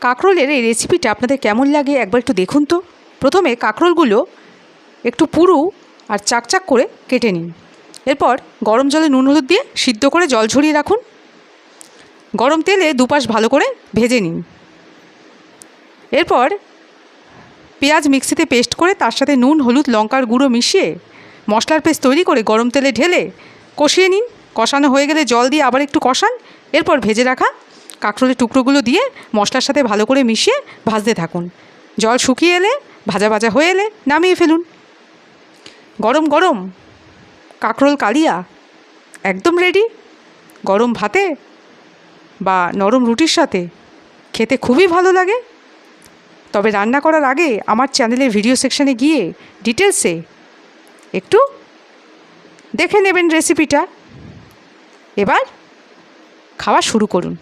কাঁকরোলের এই রেসিপিটা আপনাদের কেমন লাগে একবার একটু দেখুন তো। প্রথমে কাঁকরোলগুলো একটু পুরু আর চাকচাক করে কেটে নিন। এরপর গরম জলে নুন হলুদ দিয়ে সিদ্ধ করে জল ঝরিয়ে রাখুন। গরম তেলে দুপাশ ভালো করে ভেজে নিন। এরপর পেঁয়াজ মিক্সিতে পেস্ট করে তার সাথে নুন হলুদ লঙ্কার গুঁড়ো মিশিয়ে মশলার পেস্ট তৈরি করে গরম তেলে ঢেলে কষিয়ে নিন। কষানো হয়ে গেলে জল দিয়ে আবার একটু কষান। এরপর ভেজে রাখা কাঁকরোলের টুকরোগুলো দিয়ে মশলার সাথে ভালো করে মিশিয়ে ভাজতে থাকুন। জল শুকিয়ে এলে ভাজা ভাজা হয়ে এলে নামিয়ে ফেলুন। গরম গরম কাঁকরোল কালিয়া একদম রেডি। গরম ভাতে বা নরম রুটির সাথে খেতে খুবই ভালো লাগে। তবে রান্না করার আগে আমার চ্যানেলের ভিডিও সেকশানে গিয়ে ডিটেলসে একটু দেখে নেবেন রেসিপিটা। এবার খাওয়া শুরু করুন।